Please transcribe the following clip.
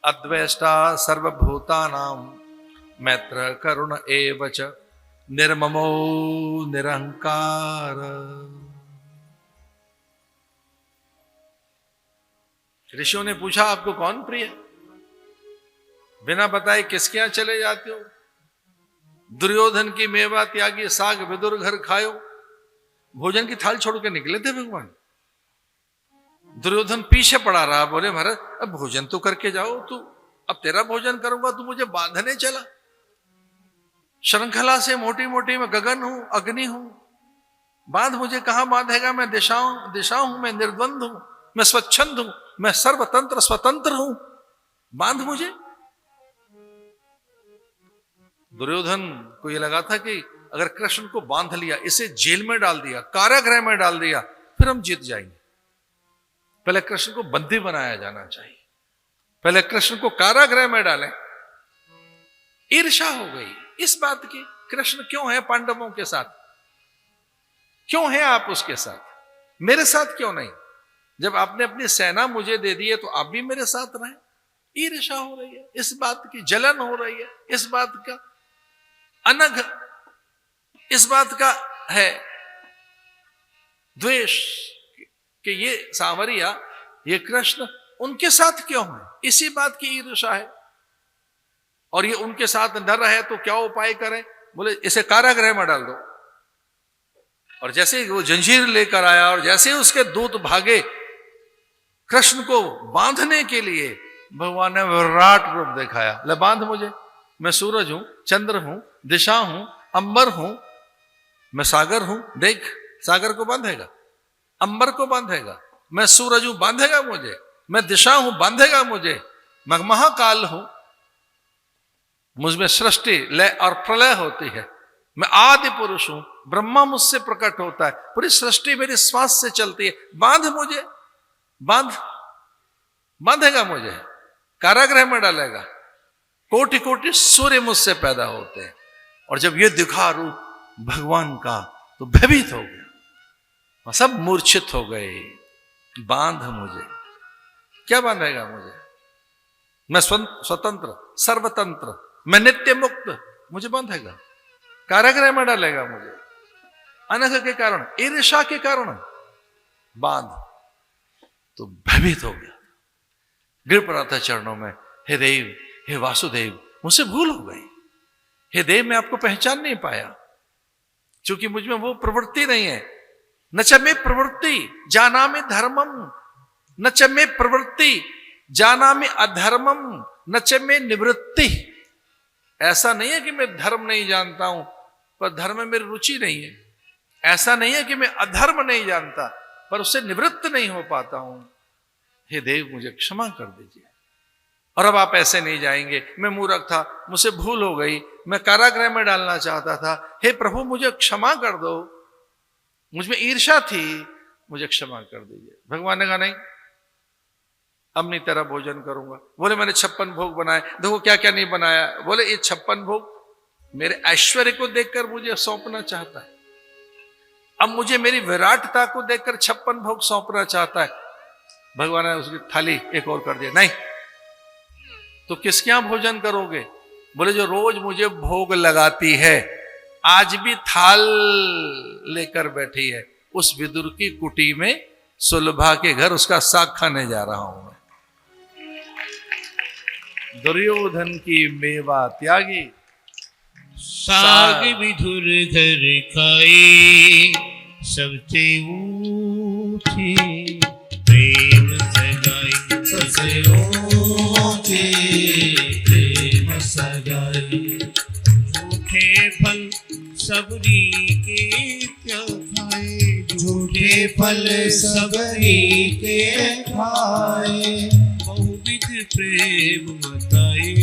अद्वेष्टा सर्वभूतानां मैत्र करुण एव च निर्ममो निरहंकार। ऋषियों ने पूछा आपको कौन प्रिय है? बिना बताए किसके यहां चले जाते हो? दुर्योधन की मेवा त्यागी साग विदुर घर खायो। भोजन की थाल छोड़ के निकले थे भगवान। दुर्योधन पीछे पड़ा रहा, बोले महाराज अब भोजन तो करके जाओ, तू अब तेरा भोजन करूंगा, तू मुझे बांधने चला। श्रृंखला से मोटी मोटी मैं गगन हूं, अग्नि हूं, बांध मुझे कहां बांधेगा? मैं दिशा हूं, मैं निर्द्वंद हूं, मैं स्वच्छंद हूं, मैं सर्वतंत्र स्वतंत्र हूं, बांध मुझे। दुर्योधन को यह लगा था कि अगर कृष्ण को बांध लिया, इसे जेल में डाल दिया, कारागृह में डाल दिया, फिर हम जीत जाएंगे। पहले कृष्ण को बंदी बनाया जाना चाहिए, पहले कृष्ण को कारागृह में डालें। ईर्ष्या हो गई इस बात की, कृष्ण क्यों है पांडवों के साथ, क्यों है आप उसके साथ, मेरे साथ क्यों नहीं? जब आपने अपनी सेना मुझे दे दी है तो आप भी मेरे साथ रहें। ईर्ष्या हो रही है इस बात की, जलन हो रही है इस बात का, अनघ इस बात का है, द्वेष कि ये सांवरिया, ये कृष्ण उनके साथ क्यों है, इसी बात की ईर्ष्या है। और ये उनके साथ न रहे तो क्या उपाय करें? बोले इसे कारागृह में डाल दो। और जैसे वो जंजीर लेकर आया और जैसे उसके दूत भागे कृष्ण को बांधने के लिए, भगवान ने विराट रूप दिखाया। ले बांध मुझे, मैं सूरज हूं, चंद्र हूं, दिशा हूं, अंबर हूं, मैं सागर हूं, देख सागर को बांधेगा, अंबर को बांधेगा, मैं सूरज हूं, बांधेगा मुझे, मैं दिशा हूं, बांधेगा मुझे, मैं महाकाल हूं, मुझमें सृष्टि लय और प्रलय होती है, मैं आदि पुरुष हूं, ब्रह्मा मुझसे प्रकट होता है, पूरी सृष्टि मेरी श्वास से चलती है, बांध मुझे, बांधेगा मुझे, कारागृह में डालेगा। कोटि कोटि सूर्य मुझसे पैदा होते हैं। और जब ये दिखा रूप भगवान का तो भयभीत हो गया, सब मूर्छित हो गए। बांध मुझे, क्या बांधेगा मुझे? मैं स्वतंत्र सर्वतंत्र, मैं नित्य मुक्त, मुझे बांधेगा, कारागृह में डालेगा मुझे, अनघ के कारण, ईर्ष्या के कारण बांध। तो भयभीत हो गया, गिर पड़ा था चरणों में, हे देव, हे वासुदेव, मुझसे भूल हो गई, हे देव मैं आपको पहचान नहीं पाया, क्योंकि मुझ में वो प्रवृत्ति नहीं है। न च मे प्रवृत्ति जानामि धर्मम, न च मे प्रवृत्ति जानामि अधर्मम, न च मे निवृत्ति। ऐसा नहीं है कि मैं धर्म नहीं जानता हूं, पर धर्म में मेरी रुचि नहीं है। ऐसा नहीं है कि मैं अधर्म नहीं जानता, पर उससे निवृत्त नहीं हो पाता हूं। हे देव मुझे क्षमा कर दीजिए। और अब आप ऐसे नहीं जाएंगे, मैं मूर्ख था, मुझसे भूल हो गई, मैं कारागृह में डालना चाहता था, हे प्रभु मुझे क्षमा कर दो, मुझमें ईर्ष्या थी, मुझे क्षमा कर दीजिए। भगवान ने कहा नहीं, अब नहीं तेरा भोजन करूंगा। बोले मैंने 56 भोग बनाए, देखो क्या क्या नहीं बनाया। बोले ये 56 भोग मेरे ऐश्वर्य को देखकर मुझे सौंपना चाहता है, अब मुझे मेरी विराटता को देखकर 56 भोग सौंपना चाहता है। भगवान ने उसकी थाली एक और कर दिया। नहीं तो किसके यहां भोजन करोगे? बोले जो रोज मुझे भोग लगाती है, आज भी थाल लेकर बैठी है, उस विदुर की कुटी में सुलभा के घर उसका साग खाने जा रहा हूं मैं। दुर्योधन की मेवा त्यागी साग विधुर घर खाए, सबसे ऊंचे प्रेम सगाई, सबसे ऊंचे प्रेम सगाई। झूठे फल सबरी के क्या खाए, झूठे फल सबरी के खाए। बहुविध प्रेम बताए,